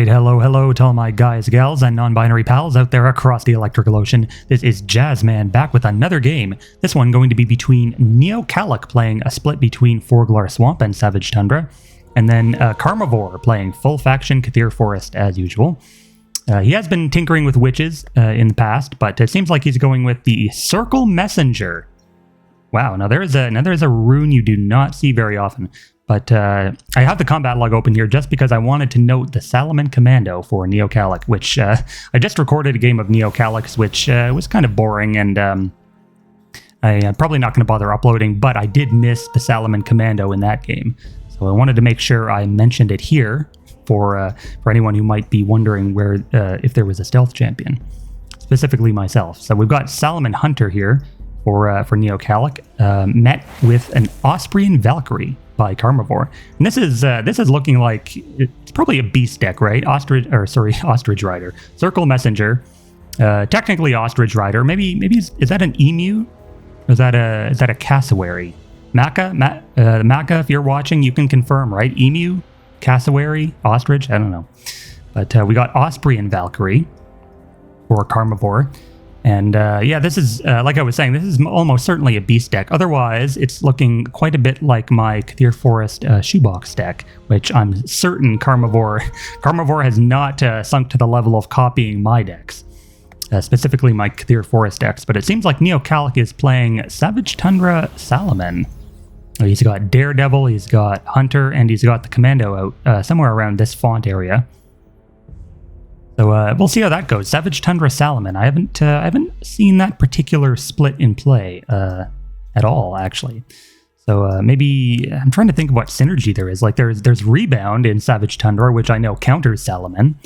Alright, hello to all my guys, gals, and non-binary pals out there across the electrical ocean. This is Jazzman back with another game. This one going to be between NeoKalak playing a split between Forglar Swamp and Savage Tundra, and then Karmavore playing full faction Kathir Forest as usual. He has been tinkering with witches in the past, but it seems like he's going with the Circle Messenger. Wow, now there is a rune you do not see very often. But I have the combat log open here just because I wanted to note the Salaman Commando for NeoKalak, which I just recorded a game of NeoKalak's, which was kind of boring, and I'm probably not going to bother uploading, but I did miss the Salaman Commando in that game. So I wanted to make sure I mentioned it here for anyone who might be wondering where if there was a stealth champion, specifically myself. So we've got Salaman Hunter here for NeoKalak, met with an Austrian Valkyrie by Karmavore. And this is looking like it's probably a beast deck, right? Ostrich Rider. Circle Messenger. Technically Ostrich Rider. Maybe is that an emu? Or is that a cassowary? Maka, if you're watching, you can confirm, right? Emu, cassowary, ostrich, I don't know. But we got Austrian Valkyrie for Karmavore. And yeah, this is, like I was saying, this is almost certainly a beast deck. Otherwise, it's looking quite a bit like my Kathir Forest shoebox deck, which I'm certain Karmavore has not sunk to the level of copying my decks, specifically my Kathir Forest decks. But it seems like NeoKalak is playing Savage Tundra Salaman. He's got Daredevil, he's got Hunter, and he's got the Commando out somewhere around this font area. So we'll see how that goes. Savage Tundra Salaman. I haven't seen that particular split in play at all, actually. So maybe I'm trying to think of what synergy there is. Like there's Rebound in Savage Tundra, which I know counters Salaman.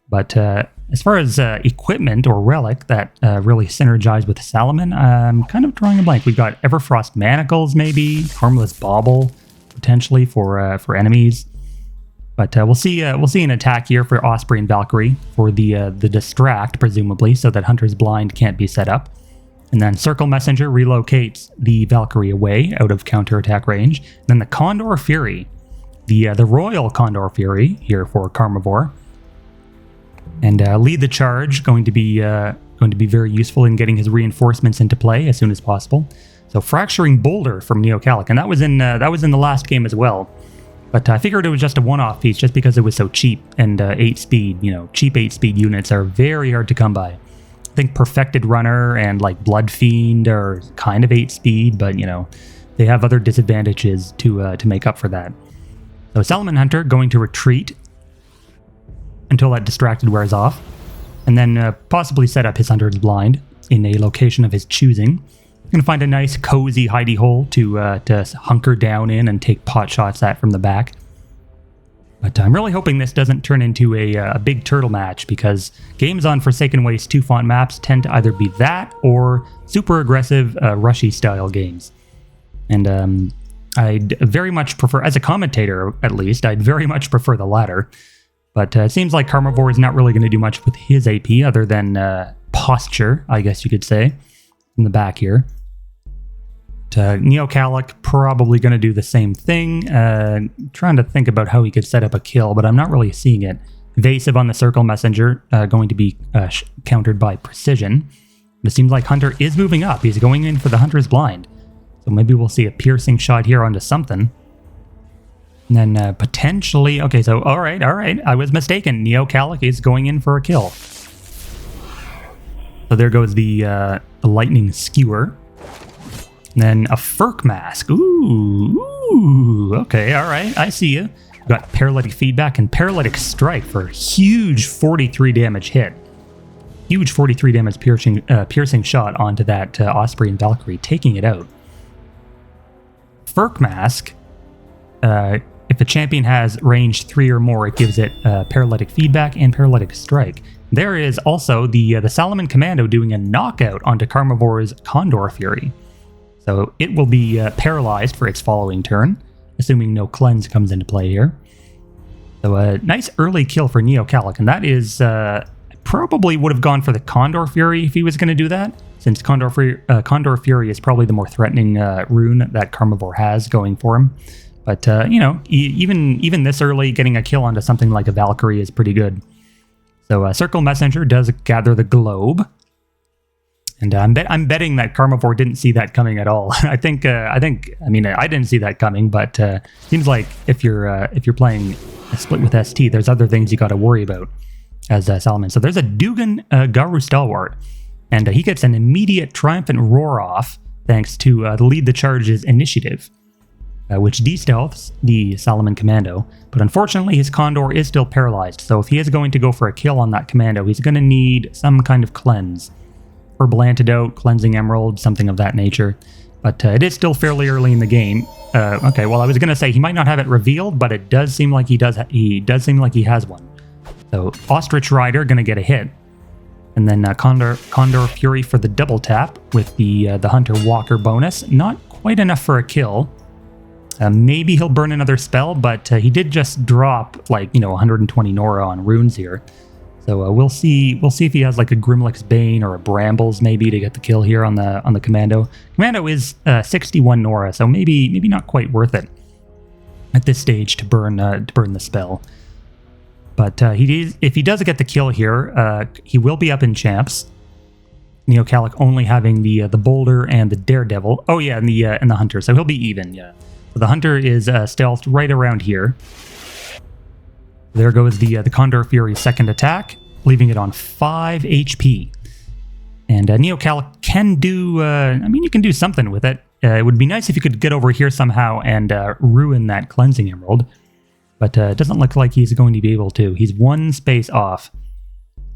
But as far as equipment or relic that really synergize with Salaman, I'm kind of drawing a blank. We've got Everfrost Manacles, maybe Harmless Bauble, potentially for enemies. But we'll see an attack here for Austrian Valkyrie for the distract, presumably, so that Hunter's Blind can't be set up. And then Circle Messenger relocates the Valkyrie away out of counterattack range. And then the Condor Fury, the Royal Condor Fury here for Karmavore. And lead the charge, going to be very useful in getting his reinforcements into play as soon as possible. So Fracturing Boulder from NeoKalak, and that was in the last game as well. But I figured it was just a one-off piece just because it was so cheap, and 8-speed, cheap 8-speed units are very hard to come by. I think Perfected Runner and like Blood Fiend are kind of 8-speed, but they have other disadvantages to make up for that. So Salaman Hunter going to retreat until that distracted wears off, and then possibly set up his Hunter's Blind in a location of his choosing. Going to find a nice cozy hidey hole to hunker down in and take pot shots at from the back. But I'm really hoping this doesn't turn into a big turtle match, because games on Forsaken Waste 2 font maps tend to either be that or super aggressive rushy style games. And I'd very much prefer, as a commentator at least, I'd very much prefer the latter. But it seems like Karmavore is not really going to do much with his AP other than posture, I guess you could say, in the back here. NeoKalak probably going to do the same thing. Trying to think about how he could set up a kill, but I'm not really seeing it. Evasive on the Circle Messenger, going to be countered by Precision. But it seems like Hunter is moving up. He's going in for the Hunter's Blind. So maybe we'll see a piercing shot here onto something. And then potentially... Okay, so all right. I was mistaken. NeoKalak is going in for a kill. So there goes the Lightning Skewer. And then a Furk Mask. Ooh, okay, all right, I see you. We've got Paralytic Feedback and Paralytic Strike for a huge 43 damage hit. Huge 43 damage piercing shot onto that Austrian Valkyrie, taking it out. Furk Mask, if the champion has range 3 or more, it gives it Paralytic Feedback and Paralytic Strike. There is also the Salaman Commando doing a knockout onto Karmavore's Condor Fury. So it will be paralyzed for its following turn, assuming no cleanse comes into play here. So a nice early kill for NeoKalak, and that is... probably would have gone for the Condor Fury if he was going to do that, since Condor Fury is probably the more threatening rune that Karmavore has going for him. But, you know, even this early, getting a kill onto something like a Valkyrie is pretty good. So Circle Messenger does gather the globe. And I'm betting that Karmavore didn't see that coming at all. I mean, I didn't see that coming, but seems like if you're playing a split with ST, there's other things you got to worry about as Salomon. So there's a Dugan Garu Stalwart, and he gets an immediate triumphant roar off thanks to the Lead the Charge's initiative, which de-stealths the Salomon Commando. But unfortunately, his Condor is still paralyzed, so if he is going to go for a kill on that Commando, he's going to need some kind of cleanse. Herbal Antidote, Cleansing Emerald, something of that nature. But it is still fairly early in the game. Okay, well, I was going to say he might not have it revealed, but it does seem like he does seem like he has one. So Ostrich Rider going to get a hit. And then Condor Fury for the double tap with the Hunter Walker bonus. Not quite enough for a kill. Maybe he'll burn another spell, but he did just drop, like, 120 Nora on runes here. So we'll see if he has like a Grimlock's Bane or a Brambles maybe to get the kill here on the Commando. Commando is 61 Nora, so maybe not quite worth it at this stage to burn the spell. But if he does get the kill here, he will be up in champs. NeoKalak only having the Boulder and the Daredevil. Oh yeah, and the Hunter, so he'll be even. Yeah, so the Hunter is stealthed right around here. There goes the Condor Fury's second attack, leaving it on 5 HP. And NeoKalak can do, you can do something with it. It would be nice if you could get over here somehow and ruin that Cleansing Emerald. But it doesn't look like he's going to be able to. He's one space off.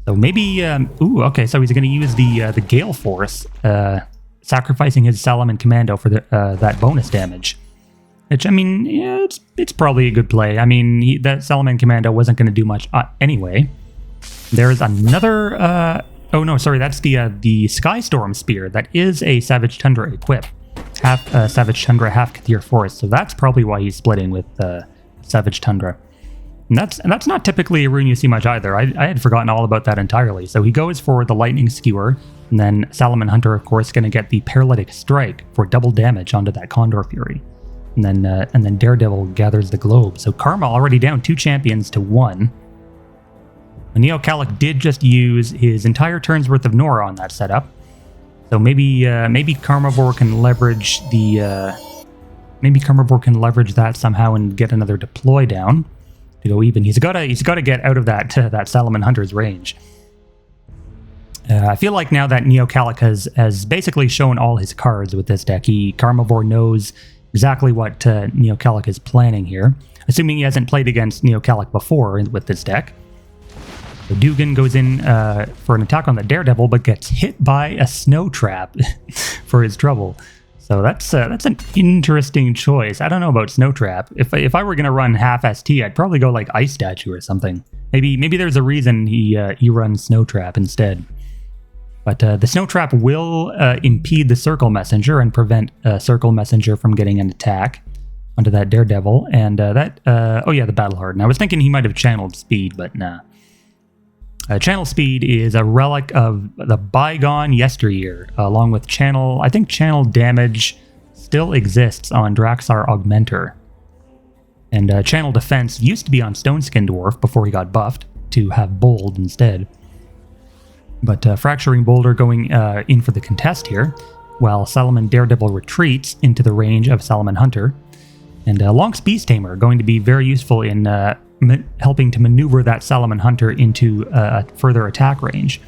So maybe, okay, so he's going to use the Gale Force, sacrificing his Salomon Commando for that bonus damage. Which, yeah, it's probably a good play. That Salomon Commando wasn't going to do much anyway. There's another... oh, no, sorry, that's the Skystorm Spear. That is a Savage Tundra equip. Half Savage Tundra, half Kathir Forest. So that's probably why he's splitting with Savage Tundra. And that's not typically a rune you see much either. I had forgotten all about that entirely. So he goes for the Lightning Skewer, and then Salomon Hunter, of course, going to get the Paralytic Strike for double damage onto that Condor Fury. And then Daredevil gathers the globe. So Karma already down 2 champions to 1. NeoKalak did just use his entire turn's worth of Nora on that setup. So maybe Karmavore can leverage that somehow and get another deploy down to go even. He's got to get out of that Salomon Hunter's range. I feel like now that NeoKalak has basically shown all his cards with this deck, Karmavore knows exactly what NeoKalak is planning here, assuming he hasn't played against NeoKalak before with this deck. So Dugan goes in for an attack on the Daredevil, but gets hit by a Snow Trap for his trouble. So that's an interesting choice. I don't know about Snow Trap. If I were going to run half ST, I'd probably go like Ice Statue or something. Maybe there's a reason he runs Snow Trap instead. But the Snow Trap will impede the Circle Messenger and prevent Circle Messenger from getting an attack onto that Daredevil. And the Battle Harden. I was thinking he might have channeled Speed, but nah. Channel Speed is a relic of the bygone yesteryear, along with Channel... I think Channel Damage still exists on Draxar Augmenter. And Channel Defense used to be on Stoneskin Dwarf before he got buffed to have Bold instead. But Fracturing Boulder going in for the contest here, while Salomon Daredevil retreats into the range of Salomon Hunter. And Lonk's Beast Tamer going to be very useful in helping to maneuver that Salomon Hunter into a further attack range.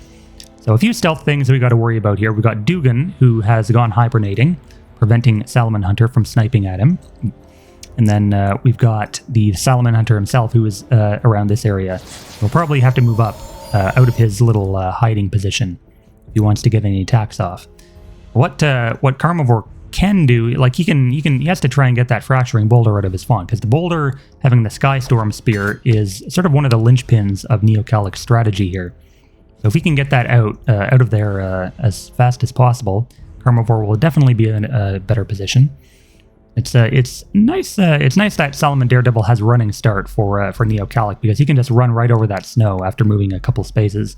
So a few stealth things that we got to worry about here. We've got Dugan, who has gone hibernating, preventing Salomon Hunter from sniping at him. And then we've got the Salomon Hunter himself, who is around this area. We'll probably have to move up out of his little hiding position if he wants to get any attacks off. What Karmavore can do, like he has to try and get that Fracturing Boulder out of his font, because the Boulder having the Skystorm Spear is sort of one of the linchpins of NeoKalak's strategy here. So if we can get that out of there as fast as possible, Karmavore will definitely be in a better position. It's nice that Salomon Daredevil has running start for NeoKalak, because he can just run right over that snow after moving a couple spaces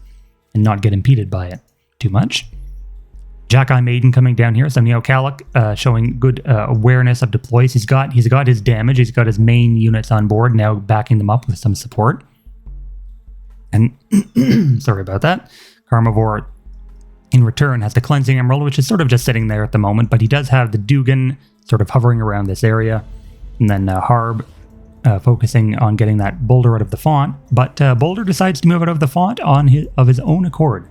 and not get impeded by it too much. Jack-Eye Maiden coming down here. So NeoKalak showing good awareness of deploys. He's got his damage. He's got his main units on board, now backing them up with some support. And sorry about that. Karmavore, in return, has the Cleansing Emerald, which is sort of just sitting there at the moment, but he does have the Dugan sort of hovering around this area. And then Harb focusing on getting that Boulder out of the font. But Boulder decides to move out of the font of his own accord,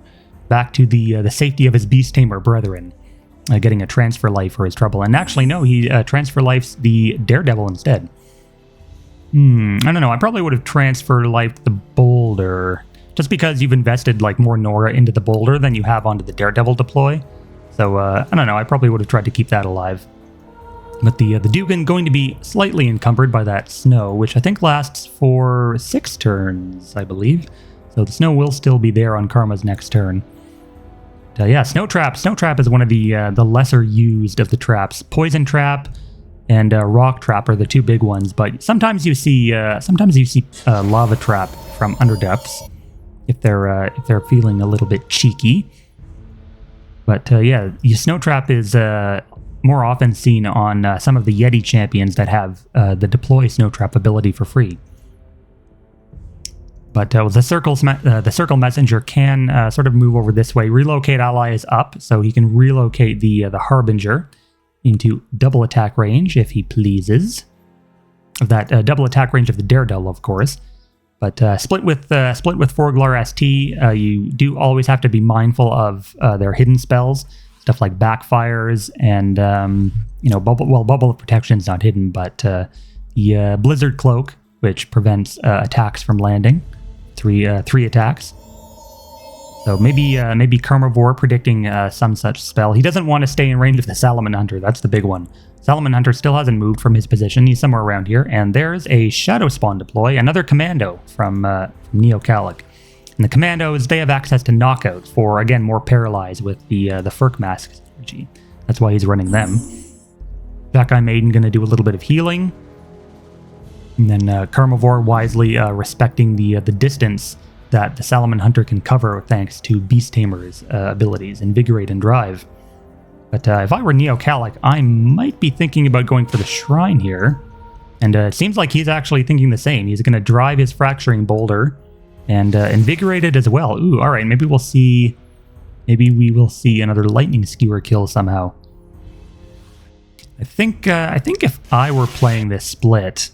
back to the safety of his Beast Tamer brethren, getting a Transfer Life for his trouble. And actually, no, he Transfer Life's the Daredevil instead. I don't know. I probably would have Transfer Lifed the Boulder, just because you've invested like more Nora into the Boulder than you have onto the Daredevil deploy. So, I don't know. I probably would have tried to keep that alive. But the Dugan going to be slightly encumbered by that snow, which I think lasts for 6 turns, I believe. So the snow will still be there on Karma's next turn. Yeah, Snow Trap. Snow Trap is one of the lesser used of the traps. Poison Trap and Rock Trap are the 2 big ones, but sometimes you see Lava Trap from Underdepths if they're feeling a little bit cheeky. But yeah, Snow Trap is more often seen on some of the Yeti champions that have the deploy Snow Trap ability for free. But the Circle Messenger can sort of move over this way. Relocate ally is up, so he can relocate the Harbinger into double attack range if he pleases. Of that double attack range of the Daredevil, of course. But split with Forglar ST, you do always have to be mindful of their hidden spells, stuff like backfires and Bubble of Protection is not hidden, but the Blizzard Cloak, which prevents attacks from landing. 3 attacks. So maybe Karmavore predicting some such spell. He doesn't want to stay in range of the Salomon Hunter. That's the big one. Salomon Hunter still hasn't moved from his position. He's somewhere around here. And there's a Shadow Spawn deploy, another Commando from NeoKalak. And the Commandos, they have access to Knockout for, again, more Paralyze with the Furk Mask strategy. That's why he's running them. Jack-Eye Maiden going to do a little bit of healing. And then Karmavore wisely respecting the distance that the Salomon Hunter can cover thanks to Beast Tamer's abilities, Invigorate and Drive. But if I were NeoKalak, I might be thinking about going for the Shrine here. And it seems like he's actually thinking the same. He's going to drive his Fracturing Boulder and invigorate it as well. Ooh, all right, maybe we will see another Lightning Skewer kill somehow. I think if I were playing this split,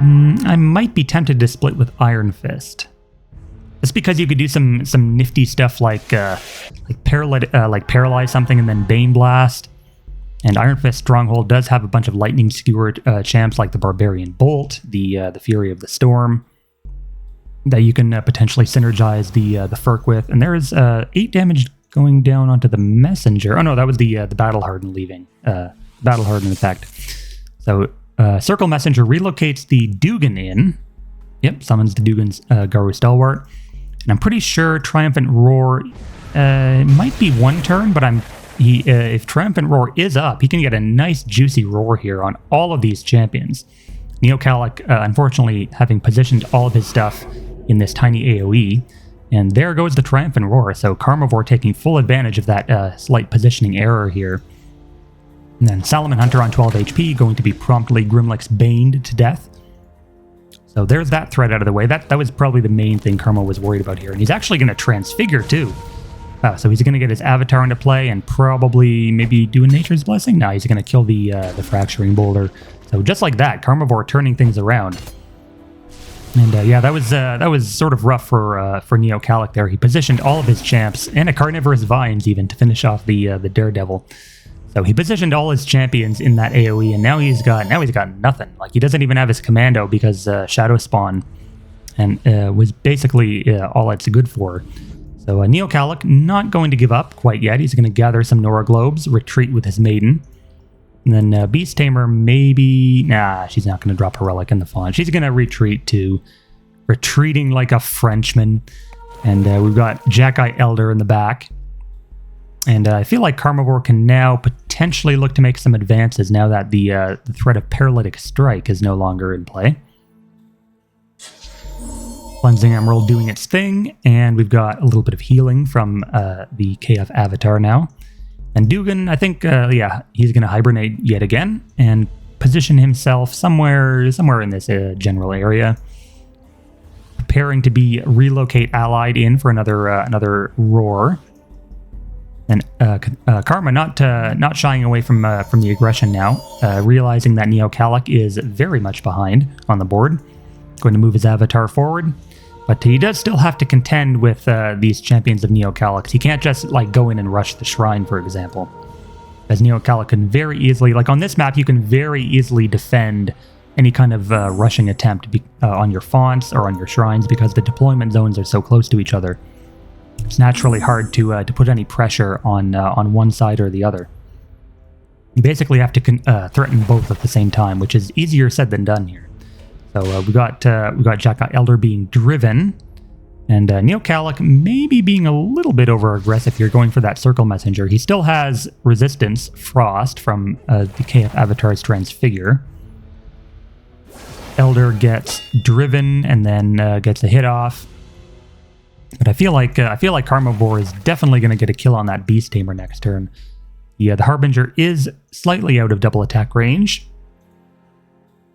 I might be tempted to split with Iron Fist. Just because you could do some nifty stuff like paralyze something and then Bane Blast. And Iron Fist Stronghold does have a bunch of Lightning Skewer champs like the Barbarian Bolt, the Fury of the Storm, that you can potentially synergize the Furk with. And there is 8 damage going down onto the Messenger. Oh no, that was the Battle Harden leaving. Battle Harden effect. So Circle Messenger relocates the Dugan in. Yep, summons the Dugan's Garu Stalwart. And I'm pretty sure Triumphant Roar might be 1 turn, but if Triumphant Roar is up, he can get a nice juicy roar here on all of these champions. NeoKalak, unfortunately, having positioned all of his stuff in this tiny AoE, and there goes the Triumphant Roar. So Karmavore taking full advantage of that slight positioning error here. And then Salomon Hunter on 12 HP, going to be promptly Grimlick's baned to death. So there's that threat out of the way. That was probably the main thing Karma was worried about here. And he's actually going to transfigure too. So he's going to get his avatar into play and probably maybe do a Nature's Blessing. No, he's going to kill the Fracturing Boulder. So just like that, Karmavore turning things around. And yeah, that was sort of rough for NeoKalak there. He positioned all of his champs and a Carnivorous Vines even to finish off the Daredevil. So he positioned all his champions in that AoE, and now he's got nothing. Like, he doesn't even have his commando because Shadow Spawn and was basically all it's good for. So NeoKalak not going to give up quite yet. He's going to gather some Nora Globes, retreat with his Maiden. And then Beast Tamer maybe... Nah, she's not going to drop her Relic in the font. She's going to retreat to retreating like a Frenchman. And we've got Jack-Eye Elder in the back. And I feel like Karmavore can now potentially look to make some advances now that the threat of Paralytic Strike is no longer in play. Cleansing Emerald doing its thing, and we've got a little bit of healing from the KF Avatar now. And Dugan, I think, yeah, he's going to hibernate yet again and position himself somewhere in this general area, preparing to be relocate allied in for another roar. And Karma not shying away from the aggression now, realizing that NeoKalak is very much behind on the board, going to move his avatar forward. But he does still have to contend with these champions of NeoKalak. He can't just like go in and rush the shrine, for example. As NeoKalak can very easily, like on this map, you can very easily defend any kind of rushing attempt on your fonts or on your shrines because the deployment zones are so close to each other. It's naturally hard to put any pressure on one side or the other. You basically have to threaten both at the same time, which is easier said than done here. So we got Jaka Elder being driven, and NeoKalak maybe being a little bit over aggressive here, going for that Circle Messenger. He still has resistance frost from the KF Avatar's Transfigure. Elder gets driven and then gets a hit off. But I feel like Karmavore is definitely going to get a kill on that Beast Tamer next turn. Yeah, the Harbinger is slightly out of double attack range.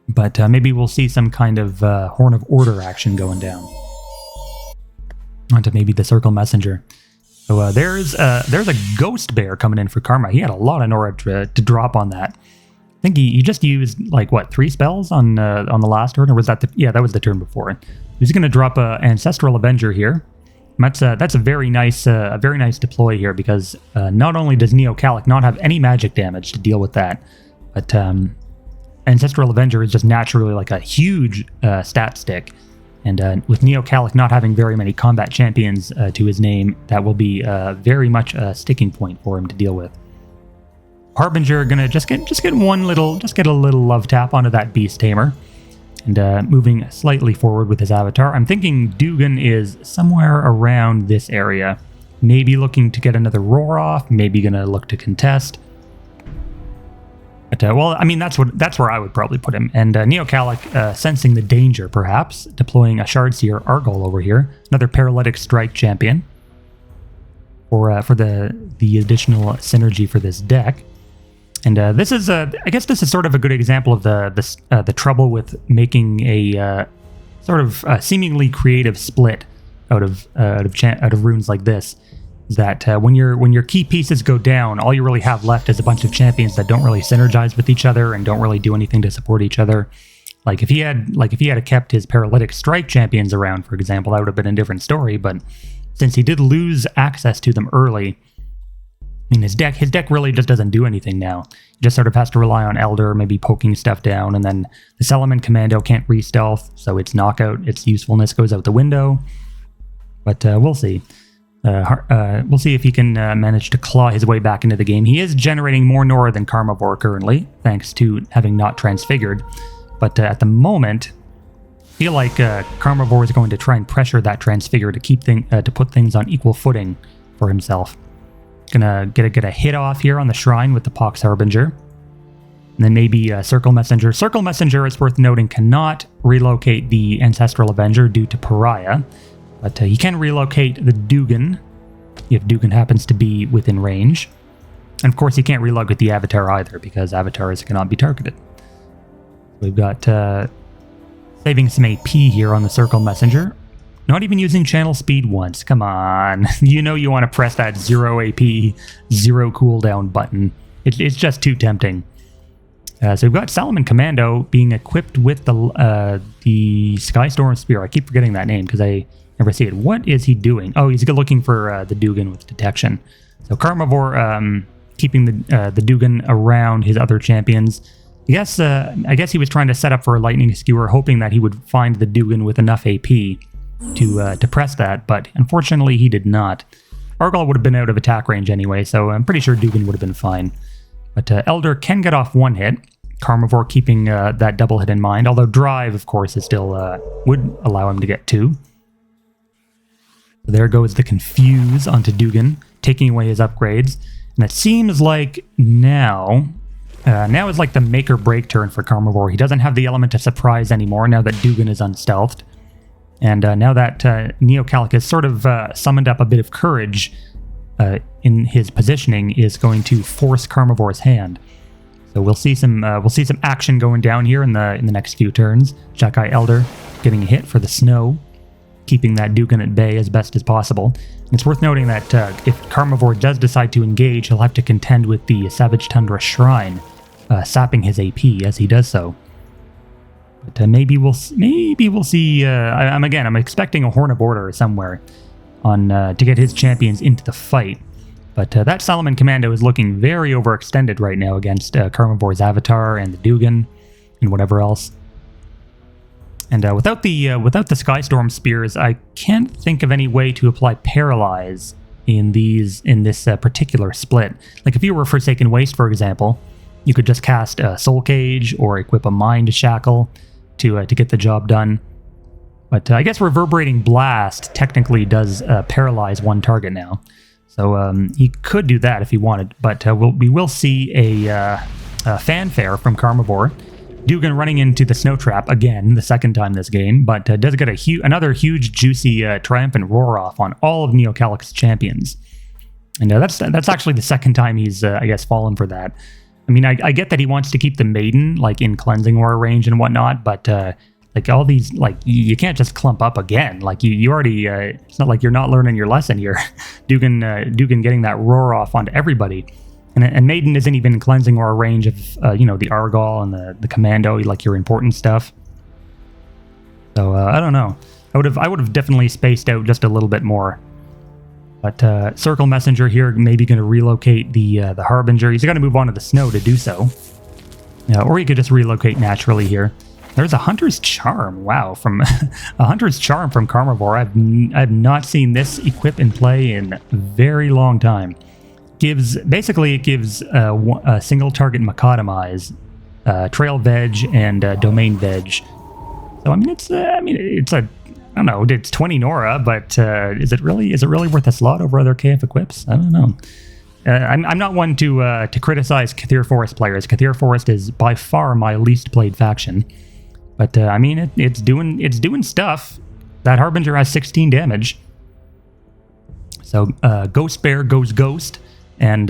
But maybe we'll see some kind of Horn of Order action going down. Onto maybe the Circle Messenger. So there's a Ghost Bear coming in for Karma. He had a lot of Nora to drop on that. I think he just used, like, what, 3 spells on the last turn? Or was that yeah, that was the turn before. He's going to drop an Ancestral Avenger here. That's a very nice deploy here, because not only does NeoKalak not have any magic damage to deal with that, but Ancestral Avenger is just naturally like a huge stat stick, and with NeoKalak not having very many combat champions to his name, that will be very much a sticking point for him to deal with. Harbinger gonna just get a little love tap onto that Beast Tamer, and moving slightly forward with his avatar. I'm thinking Dugan is somewhere around this area, maybe looking to get another roar off, maybe gonna look to contest. But, well, I mean, that's where I would probably put him. And NeoKalak, sensing the danger, perhaps, deploying a Shardseer Argol over here, another Paralytic Strike champion, for the additional synergy for this deck. And this is, I guess, this is sort of a good example of the trouble with making a sort of seemingly creative split out of runes like this. Is that when your key pieces go down, all you really have left is a bunch of champions that don't really synergize with each other and don't really do anything to support each other. Like if he had kept his Paralytic Strike champions around, for example, that would have been a different story. But since he did lose access to them early, I mean, his deck really just doesn't do anything now. He just sort of has to rely on Elder, maybe poking stuff down, and then the Salaman Commando can't re-stealth, so its knockout, its usefulness goes out the window. But we'll see. We'll see if he can manage to claw his way back into the game. He is generating more Nora than Karmavore currently, thanks to having not transfigured. But at the moment, I feel like Karmavore is going to try and pressure that transfigure to put things on equal footing for himself. Gonna get a hit off here on the shrine with the Pox Harbinger. And then maybe Circle Messenger. Circle Messenger, it's worth noting, cannot relocate the Ancestral Avenger due to Pariah. But he can relocate the Dugan, if Dugan happens to be within range. And of course he can't relocate the Avatar either, because Avatars cannot be targeted. We've got saving some AP here on the Circle Messenger. Not even using channel speed once. Come on. You know you want to press that 0 AP, 0 cooldown button. It's just too tempting. So we've got Salaman Commando being equipped with the Skystorm Spear. I keep forgetting that name because I never see it. What is he doing? Oh, he's looking for the Dugan with detection. So Karmavore keeping the Dugan around his other champions. I guess he was trying to set up for a Lightning Skewer, hoping that he would find the Dugan with enough AP to press that, but unfortunately he did not. Argol would have been out of attack range anyway, so I'm pretty sure Dugan would have been fine. But Elder can get off one hit. Karmavore keeping that double hit in mind, although Drive, of course, is still would allow him to get 2. So there goes the Confuse onto Dugan, taking away his upgrades. And it seems like now is like the make or break turn for Karmavore. He doesn't have the element of surprise anymore now that Dugan is unstealthed. And now that NeoKalak has sort of summoned up a bit of courage, in his positioning is going to force Karmavore's hand. So we'll see some action going down here in the next few turns. Jackeye Elder getting a hit for the snow, keeping that Dugan at bay as best as possible. And it's worth noting that if Karmavore does decide to engage, he'll have to contend with the Savage Tundra Shrine, sapping his AP as he does so. But maybe we'll see. I'm expecting a Horn of Order somewhere on to get his champions into the fight. But that Salomon Commando is looking very overextended right now against Karmavore's Avatar and the Dugan and whatever else. And without the Skystorm Spears, I can't think of any way to apply Paralyze in this particular split. Like if you were Forsaken Waste, for example, you could just cast a Soul Cage or equip a Mind Shackle to get the job done. But I guess Reverberating Blast technically does paralyze one target now. So he could do that if he wanted, but we will see a fanfare from Karmavore. Dugan running into the Snow Trap again, the second time this game, but does get another huge, juicy, triumphant roar-off on all of NeoKalak's champions. And that's actually the second time he's, I guess, fallen for that. I mean, I get that he wants to keep the Maiden, like, in Cleansing Aura range and whatnot, but... like all these, like you can't just clump up again. Like you already, it's not like you're not learning your lesson here. Dugan getting that roar off onto everybody, and Maiden isn't even in Cleansing Aura range of the Argol and the Commando, like your important stuff. So I don't know. I would have definitely spaced out just a little bit more. But Circle Messenger here maybe going to relocate the Harbinger. He's got to move on to the snow to do so, or he could just relocate naturally here. There's a Hunter's Charm. Wow, from a Hunter's Charm from Karmavore. I've not seen this equip in play in a very long time. Basically it gives a single target Macadamize, Trail Veg, and Domain Veg. So I mean it's I don't know, it's 20 Nora, but is it really worth a slot over other KF equips? I don't know. I'm not one to criticize Kathir Forest players. Kathir Forest is by far my least played faction. But, I mean, it's doing stuff. That Harbinger has 16 damage. So, Ghost Bear goes Ghost and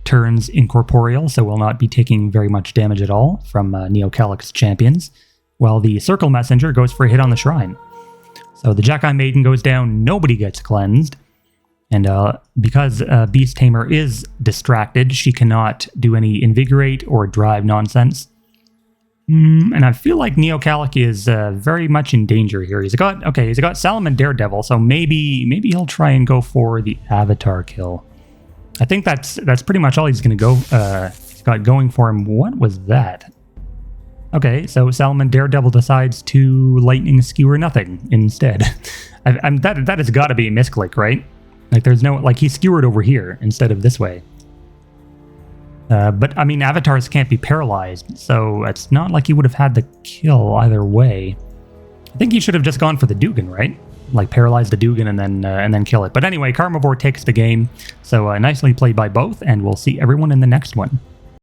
turns Incorporeal, so will not be taking very much damage at all from NeoKalak's champions, while the Circle Messenger goes for a hit on the Shrine. So the Jackeye Maiden goes down, nobody gets cleansed, and because Beast Tamer is distracted, she cannot do any Invigorate or Drive nonsense. And I feel like NeoKalak is very much in danger here. He's got Salomon Daredevil, so maybe he'll try and go for the Avatar kill. I think that's pretty much all he's going to go. He's got going for him. What was that? Okay, so Salomon Daredevil decides to Lightning Skewer nothing instead. That has got to be a misclick, right? Like there's no, like he skewered over here instead of this way. But, I mean, avatars can't be paralyzed, so it's not like he would have had the kill either way. I think he should have just gone for the Dugan, right? Like, paralyze the Dugan and then kill it. But anyway, Karmavore takes the game, so nicely played by both, and we'll see everyone in the next one.